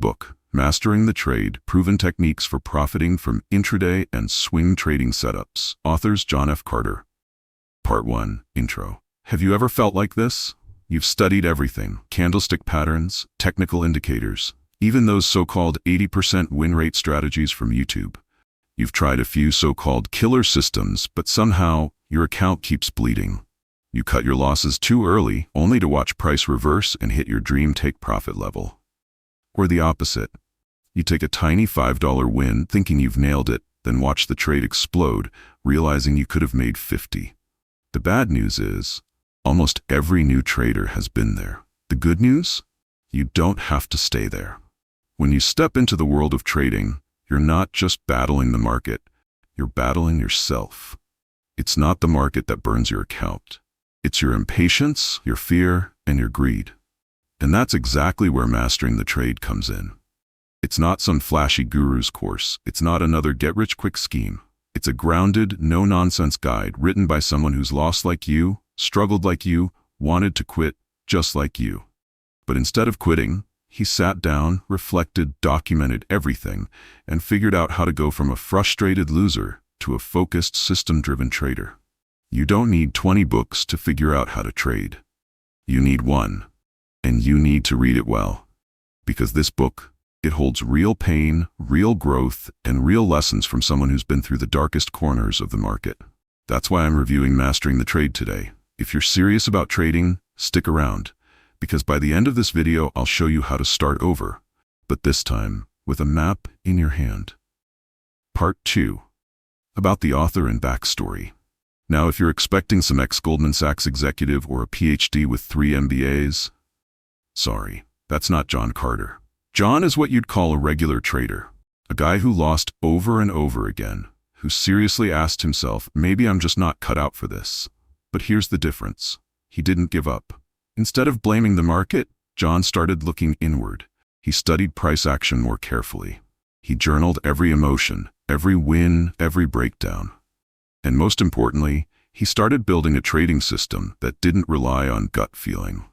book, Mastering the Trade, Proven Techniques for Profiting from Intraday and Swing Trading Setups. Authors John F. Carter. Part 1. Intro. Have you ever felt like this? You've studied everything: candlestick patterns, technical indicators, even those so-called 80% win rate strategies from YouTube. You've tried a few so-called killer systems, but somehow your account keeps bleeding. You cut your losses too early, only to watch price reverse and hit your dream take profit level. Or the opposite. You take a tiny $5 win thinking you've nailed it, then watch the trade explode, realizing you could have made 50. The bad news is, almost every new trader has been there. The good news? You don't have to stay there. When you step into the world of trading, you're not just battling the market, you're battling yourself. It's not the market that burns your account. It's your impatience, your fear, and your greed. And that's exactly where Mastering the Trade comes in. It's not some flashy guru's course. It's not another get-rich-quick scheme. It's a grounded, no-nonsense guide written by someone who's lost like you, struggled like you, wanted to quit just like you. But instead of quitting, he sat down, reflected, documented everything, and figured out how to go from a frustrated loser to a focused, system-driven trader. You don't need 20 books to figure out how to trade. You need one, and you need to read it well. Because this book, it holds real pain, real growth, and real lessons from someone who's been through the darkest corners of the market. That's why I'm reviewing Mastering the Trade today. If you're serious about trading, stick around, because by the end of this video, I'll show you how to start over, but this time with a map in your hand. Part 2. About the author and backstory. Now, if you're expecting some ex-Goldman Sachs executive or a PhD with 3 MBAs, sorry, that's not John Carter. John is what you'd call a regular trader, a guy who lost over and over again, who seriously asked himself, maybe I'm just not cut out for this. But here's the difference. He didn't give up. Instead of blaming the market, John started looking inward. He studied price action more carefully. He journaled every emotion, every win, every breakdown. And most importantly, he started building a trading system that didn't rely on gut feeling.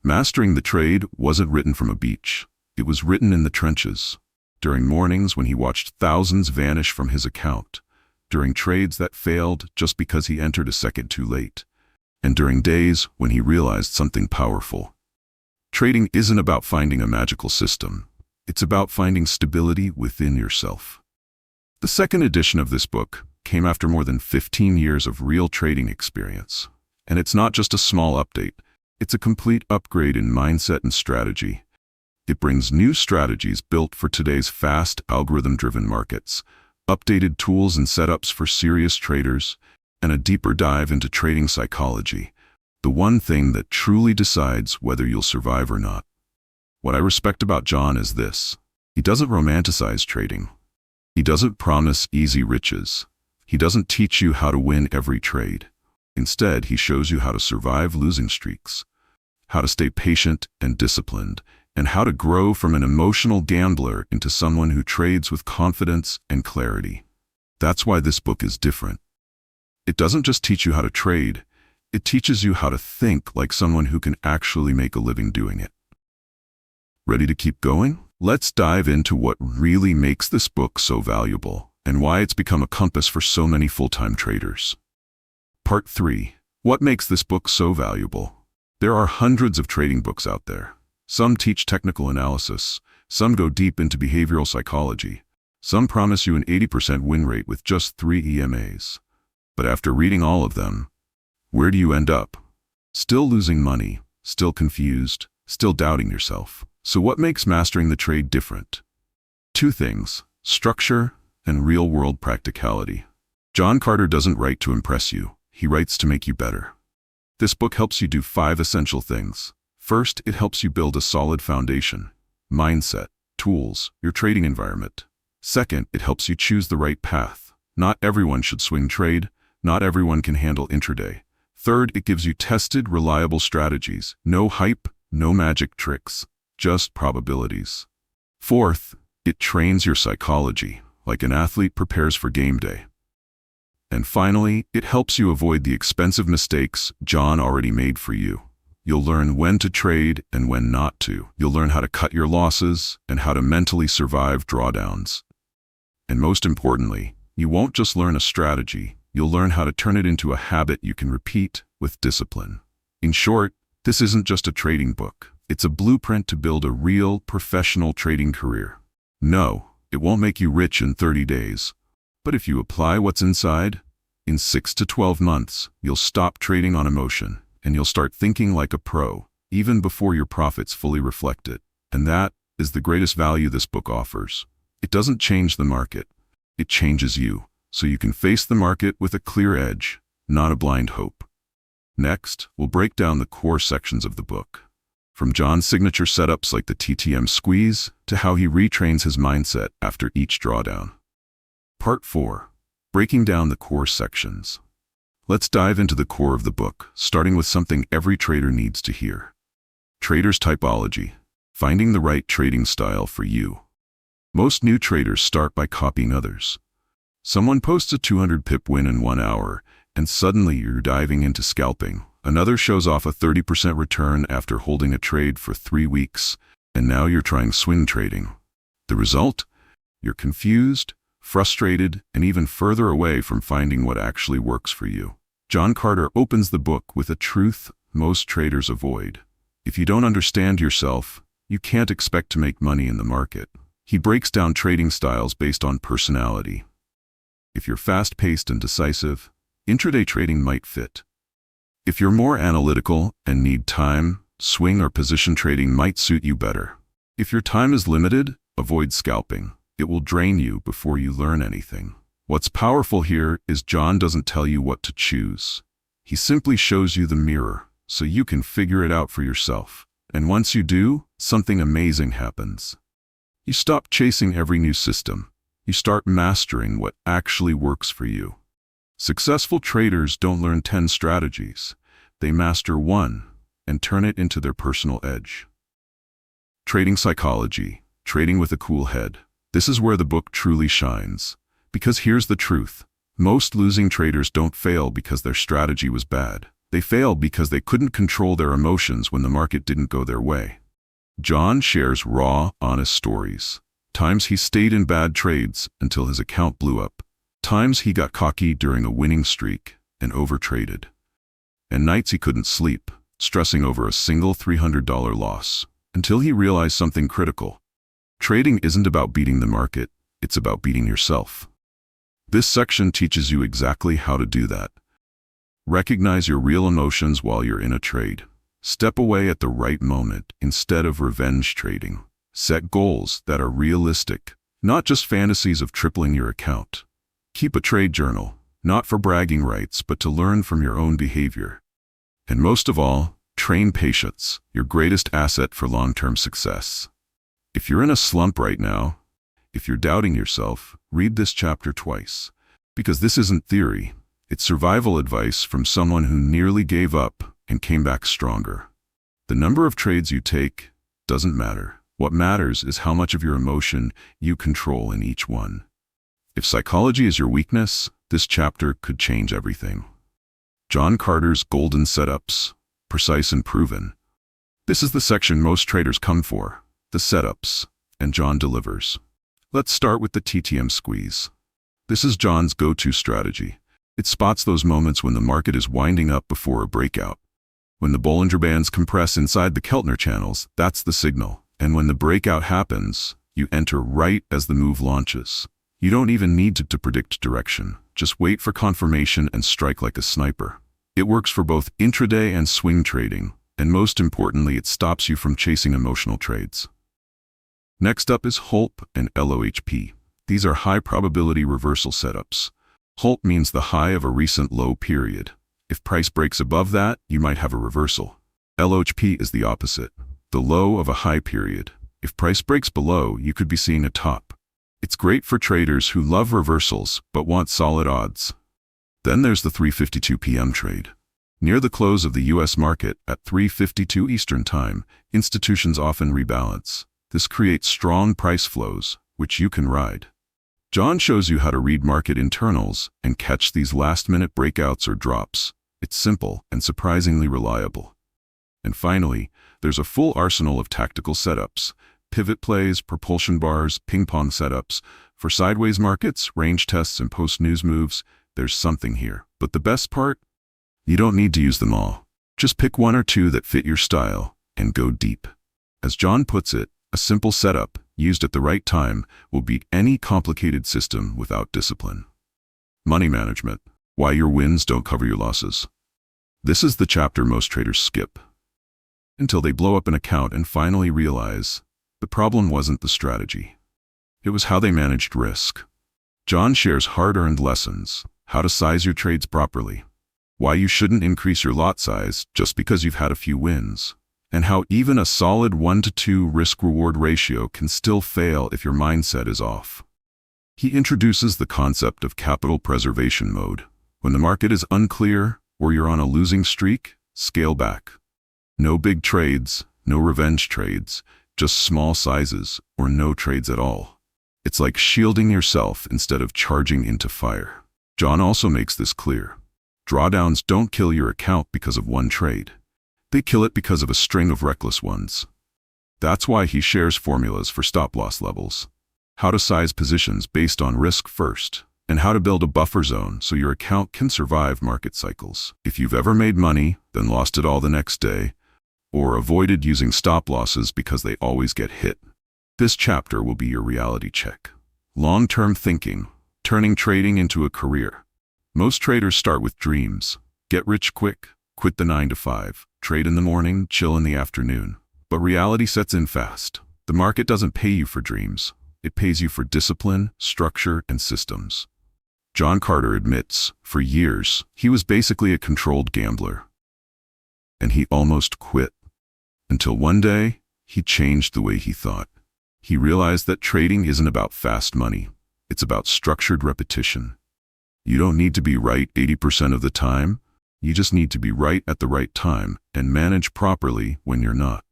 Mastering the Trade wasn't written from a beach. It was written in the trenches, during mornings when he watched thousands vanish from his account, during trades that failed just because he entered a second too late, and during days when he realized something powerful. Trading isn't about finding a magical system. It's about finding stability within yourself. The second edition of this book came after more than 15 years of real trading experience. And it's not just a small update. It's a complete upgrade in mindset and strategy. It brings new strategies built for today's fast, algorithm-driven markets, updated tools and setups for serious traders, and a deeper dive into trading psychology, the one thing that truly decides whether you'll survive or not. What I respect about John is this: he doesn't romanticize trading. He doesn't promise easy riches. He doesn't teach you how to win every trade. Instead, he shows you how to survive losing streaks, how to stay patient and disciplined, and how to grow from an emotional gambler into someone who trades with confidence and clarity. That's why this book is different. It doesn't just teach you how to trade, it teaches you how to think like someone who can actually make a living doing it. Ready to keep going? Let's dive into what really makes this book so valuable, and why it's become a compass for so many full-time traders. Part 3. What makes this book so valuable? There are hundreds of trading books out there. Some teach technical analysis, some go deep into behavioral psychology, some promise you an 80% win rate with just 3 EMAs. But after reading all of them, where do you end up? Still losing money, still confused, still doubting yourself. So what makes Mastering the Trade different? 2 things: structure and real-world practicality. John Carter doesn't write to impress you. He writes to make you better. This book helps you do 5 essential things. First, it helps you build a solid foundation: mindset, tools, your trading environment. Second, it helps you choose the right path. Not everyone should swing trade. Not everyone can handle intraday. Third, it gives you tested, reliable strategies. No hype, no magic tricks, just probabilities. Fourth, it trains your psychology, like an athlete prepares for game day. And finally, it helps you avoid the expensive mistakes John already made for you. You'll learn when to trade and when not to. You'll learn how to cut your losses and how to mentally survive drawdowns. And most importantly, you won't just learn a strategy, you'll learn how to turn it into a habit you can repeat with discipline. In short, this isn't just a trading book. It's a blueprint to build a real, professional trading career. No, it won't make you rich in 30 days. But if you apply what's inside, in 6 to 12 months, you'll stop trading on emotion, and you'll start thinking like a pro, even before your profits fully reflect it. And that is the greatest value this book offers. It doesn't change the market. It changes you, so you can face the market with a clear edge, not a blind hope. Next, we'll break down the core sections of the book. From John's signature setups like the TTM squeeze to how he retrains his mindset after each drawdown. Part 4. Breaking down the core sections. Let's dive into the core of the book, starting with something every trader needs to hear. Trader's typology. Finding the right trading style for you. Most new traders start by copying others. Someone posts a 200 pip win in 1 hour, and suddenly you're diving into scalping. Another shows off a 30% return after holding a trade for 3 weeks, and now you're trying swing trading. The result? You're confused, frustrated, and even further away from finding what actually works for you. John Carter opens the book with a truth most traders avoid. If you don't understand yourself, you can't expect to make money in the market. He breaks down trading styles based on personality. If you're fast-paced and decisive, intraday trading might fit. If you're more analytical and need time, swing or position trading might suit you better. If your time is limited, avoid scalping. It will drain you before you learn anything. What's powerful here is John doesn't tell you what to choose. He simply shows you the mirror, so you can figure it out for yourself. And once you do, something amazing happens. You stop chasing every new system. You start mastering what actually works for you. Successful traders don't learn 10 strategies. They master one and turn it into their personal edge. Trading psychology, trading with a cool head. This is where the book truly shines. Because here's the truth. Most losing traders don't fail because their strategy was bad. They fail because they couldn't control their emotions when the market didn't go their way. John shares raw, honest stories. Times he stayed in bad trades until his account blew up. Times he got cocky during a winning streak and overtraded. And nights he couldn't sleep, stressing over a single $300 loss, until he realized something critical. Trading isn't about beating the market, it's about beating yourself. This section teaches you exactly how to do that. Recognize your real emotions while you're in a trade. Step away at the right moment instead of revenge trading. Set goals that are realistic, not just fantasies of tripling your account. Keep a trade journal, not for bragging rights, but to learn from your own behavior. And most of all, train patience, your greatest asset for long-term success. If you're in a slump right now, if you're doubting yourself, read this chapter twice. Because this isn't theory, it's survival advice from someone who nearly gave up and came back stronger. The number of trades you take doesn't matter. What matters is how much of your emotion you control in each one. If psychology is your weakness, this chapter could change everything. John Carter's Golden Setups, Precise and Proven. This is the section most traders come for, the setups, and John delivers. Let's start with the TTM squeeze. This is John's go-to strategy. It spots those moments when the market is winding up before a breakout. When the Bollinger Bands compress inside the Keltner channels, that's the signal. And when the breakout happens, you enter right as the move launches. You don't even need to predict direction. Just wait for confirmation and strike like a sniper. It works for both intraday and swing trading, and most importantly, it stops you from chasing emotional trades. Next up is HOLP and LOHP. These are high-probability reversal setups. HOLP means the high of a recent low period. If price breaks above that, you might have a reversal. LOHP is the opposite, the low of a high period. If price breaks below, you could be seeing a top. It's great for traders who love reversals but want solid odds. Then there's the 3:52 p.m. trade. Near the close of the U.S. market at 3:52 Eastern Time, institutions often rebalance. This creates strong price flows, which you can ride. John shows you how to read market internals and catch these last-minute breakouts or drops. It's simple and surprisingly reliable. And finally, there's a full arsenal of tactical setups, pivot plays, propulsion bars, ping-pong setups. For sideways markets, range tests, and post-news moves, there's something here. But the best part? You don't need to use them all. Just pick one or two that fit your style and go deep. As John puts it, a simple setup, used at the right time, will beat any complicated system without discipline. Money management. Why your wins don't cover your losses. This is the chapter most traders skip, until they blow up an account and finally realize the problem wasn't the strategy. It was how they managed risk. John shares hard-earned lessons, how to size your trades properly, why you shouldn't increase your lot size just because you've had a few wins, and how even a solid 1-to-2 risk-reward ratio can still fail if your mindset is off. He introduces the concept of capital preservation mode. When the market is unclear or you're on a losing streak, scale back. No big trades, no revenge trades, just small sizes or no trades at all. It's like shielding yourself instead of charging into fire. John also makes this clear. Drawdowns don't kill your account because of one trade. They kill it because of a string of reckless ones. That's why he shares formulas for stop-loss levels, how to size positions based on risk first, and how to build a buffer zone so your account can survive market cycles. If you've ever made money, then lost it all the next day, or avoided using stop-losses because they always get hit, this chapter will be your reality check. Long-term thinking, turning trading into a career. Most traders start with dreams. Get rich quick, quit the 9-to-5, trade in the morning, chill in the afternoon. But reality sets in fast. The market doesn't pay you for dreams. It pays you for discipline, structure, and systems. John Carter admits, for years, he was basically a controlled gambler. And he almost quit. Until one day, he changed the way he thought. He realized that trading isn't about fast money. It's about structured repetition. You don't need to be right 80% of the time. You just need to be right at the right time and manage properly when you're not.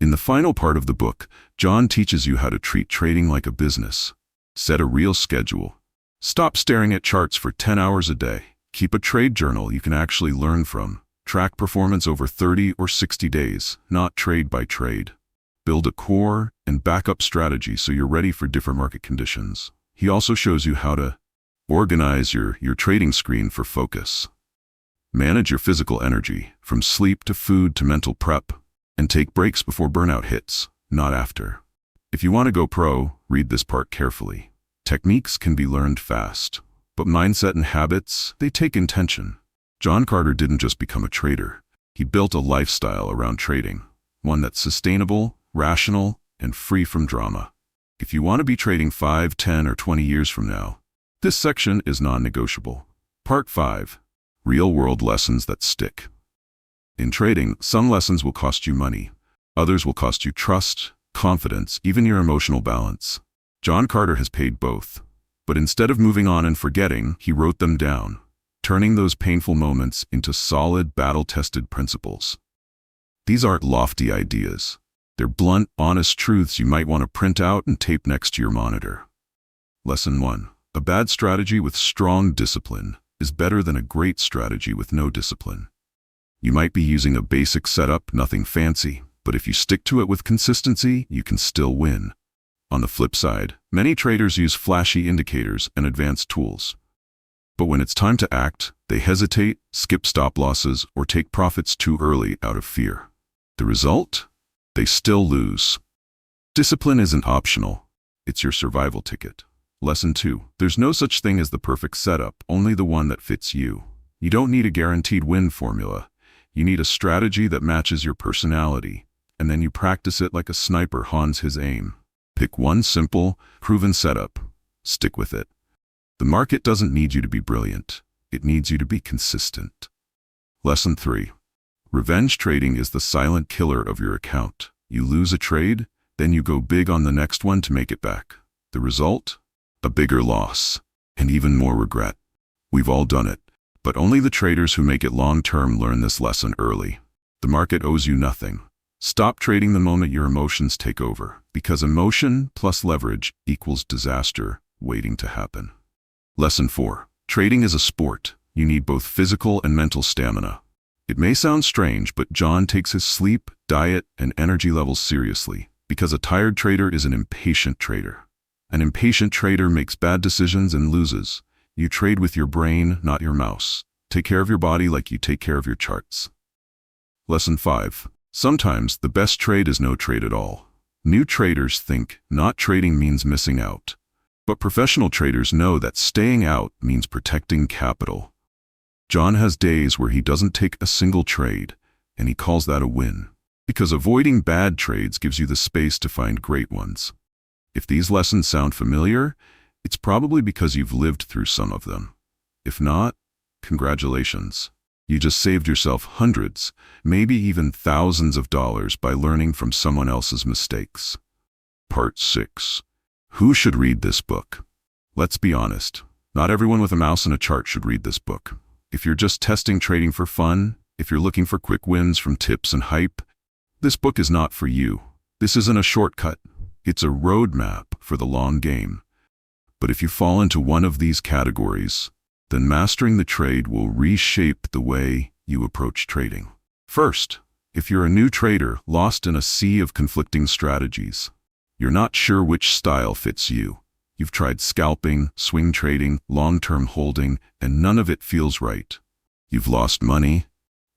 In the final part of the book, John teaches you how to treat trading like a business. Set a real schedule. Stop staring at charts for 10 hours a day. Keep a trade journal you can actually learn from. Track performance over 30 or 60 days, not trade by trade. Build a core and backup strategy so you're ready for different market conditions. He also shows you how to organize your trading screen for focus. Manage your physical energy, from sleep to food to mental prep, and take breaks before burnout hits, not after. If you want to go pro, read this part carefully. Techniques can be learned fast, but mindset and habits, they take intention. John Carter didn't just become a trader. He built a lifestyle around trading, one that's sustainable, rational, and free from drama. If you want to be trading 5, 10, or 20 years from now, this section is non-negotiable. Part 5. Real-world lessons that stick. In trading, some lessons will cost you money. Others will cost you trust, confidence, even your emotional balance. John Carter has paid both. But instead of moving on and forgetting, he wrote them down, turning those painful moments into solid, battle-tested principles. These aren't lofty ideas. They're blunt, honest truths you might want to print out and tape next to your monitor. Lesson 1. A bad strategy with strong discipline is better than a great strategy with no discipline. You might be using a basic setup, nothing fancy, but if you stick to it with consistency, you can still win. On the flip side, many traders use flashy indicators and advanced tools. But when it's time to act, they hesitate, skip stop losses, or take profits too early out of fear. The result? They still lose. Discipline isn't optional. It's your survival ticket. Lesson 2. There's no such thing as the perfect setup, only the one that fits you. You don't need a guaranteed win formula. You need a strategy that matches your personality, and then you practice it like a sniper hones his aim. Pick one simple, proven setup. Stick with it. The market doesn't need you to be brilliant. It needs you to be consistent. Lesson 3. Revenge trading is the silent killer of your account. You lose a trade, then you go big on the next one to make it back. The result? A bigger loss, and even more regret. We've all done it, but only the traders who make it long-term learn this lesson early. The market owes you nothing. Stop trading the moment your emotions take over, because emotion plus leverage equals disaster waiting to happen. Lesson 4. Trading is a sport. You need both physical and mental stamina. It may sound strange, but John takes his sleep, diet, and energy levels seriously, because a tired trader is an impatient trader. An impatient trader makes bad decisions and loses. You trade with your brain, not your mouse. Take care of your body like you take care of your charts. Lesson 5. Sometimes the best trade is no trade at all. New traders think not trading means missing out. But professional traders know that staying out means protecting capital. John has days where he doesn't take a single trade, and he calls that a win. Because avoiding bad trades gives you the space to find great ones. If these lessons sound familiar, it's probably because you've lived through some of them. If not, congratulations. You just saved yourself hundreds, maybe even thousands of dollars by learning from someone else's mistakes. Part 6. Who should read this book? Let's be honest. Not everyone with a mouse and a chart should read this book. If you're just testing trading for fun, if you're looking for quick wins from tips and hype, this book is not for you. This isn't a shortcut. It's a roadmap for the long game. But if you fall into one of these categories, then mastering the trade will reshape the way you approach trading. First, if you're a new trader lost in a sea of conflicting strategies, you're not sure which style fits you. You've tried scalping, swing trading, long-term holding, and none of it feels right. You've lost money,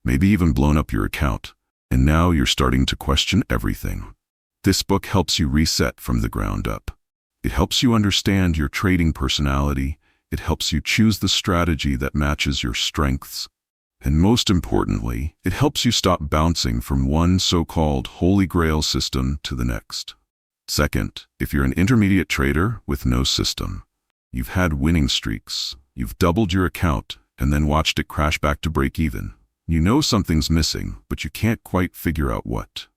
maybe even blown up your account, and now you're starting to question everything. This book helps you reset from the ground up. It helps you understand your trading personality. It helps you choose the strategy that matches your strengths. And most importantly, it helps you stop bouncing from one so-called holy grail system to the next. Second, if you're an intermediate trader with no system, you've had winning streaks, you've doubled your account and then watched it crash back to break even. You know something's missing, but you can't quite figure out what.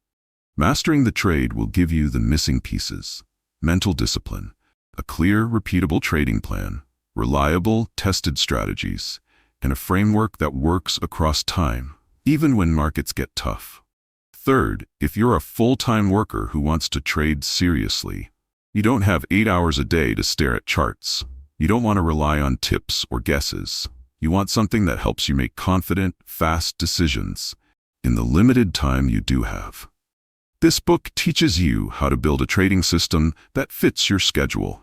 Mastering the trade will give you the missing pieces: mental discipline, a clear, repeatable trading plan, reliable, tested strategies, and a framework that works across time, even when markets get tough. Third, if you're a full-time worker who wants to trade seriously, you don't have 8 hours a day to stare at charts. You don't want to rely on tips or guesses. You want something that helps you make confident, fast decisions in the limited time you do have. This book teaches you how to build a trading system that fits your schedule.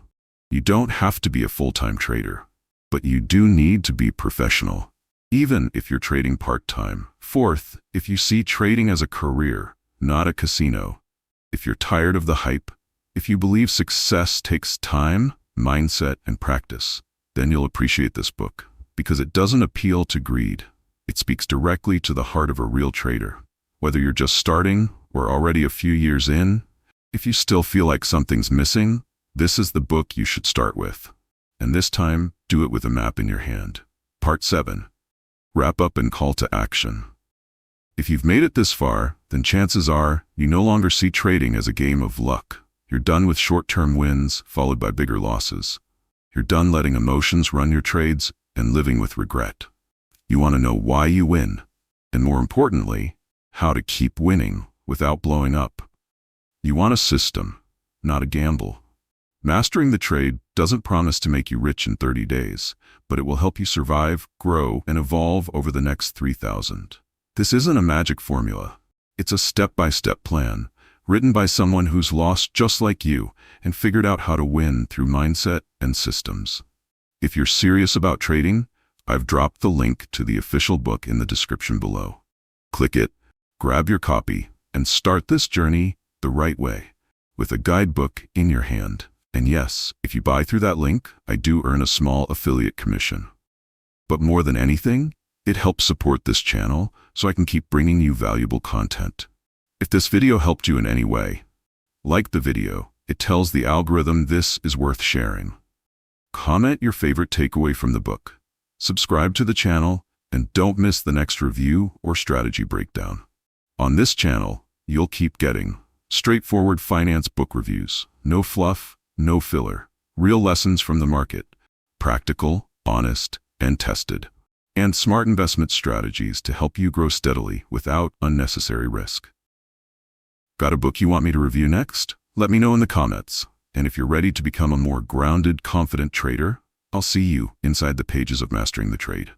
You don't have to be a full-time trader, but you do need to be professional, even if you're trading part-time. Fourth, if you see trading as a career, not a casino, if you're tired of the hype, if you believe success takes time, mindset, and practice, then you'll appreciate this book, because it doesn't appeal to greed. It speaks directly to the heart of a real trader. Whether you're just starting or already a few years in, if you still feel like something's missing, this is the book you should start with. And this time, do it with a map in your hand. Part 7. Wrap up and call to action. If you've made it this far, then chances are you no longer see trading as a game of luck. You're done with short-term wins followed by bigger losses. You're done letting emotions run your trades and living with regret. You want to know why you win, and more importantly, how to keep winning without blowing up. You want a system, not a gamble. Mastering the trade doesn't promise to make you rich in 30 days, but it will help you survive, grow, and evolve over the next 3,000. This isn't a magic formula. It's a step-by-step plan, written by someone who's lost just like you and figured out how to win through mindset and systems. If you're serious about trading, I've dropped the link to the official book in the description below. Click it, grab your copy, and start this journey the right way, with a guidebook in your hand. And yes, if you buy through that link, I do earn a small affiliate commission. But more than anything, it helps support this channel so I can keep bringing you valuable content. If this video helped you in any way, like the video. It tells the algorithm this is worth sharing. Comment your favorite takeaway from the book. Subscribe to the channel, and don't miss the next review or strategy breakdown. On this channel, you'll keep getting straightforward finance book reviews, no fluff, no filler, real lessons from the market, practical, honest, and tested, and smart investment strategies to help you grow steadily without unnecessary risk. Got a book you want me to review next? Let me know in the comments. And if you're ready to become a more grounded, confident trader, I'll see you inside the pages of Mastering the Trade.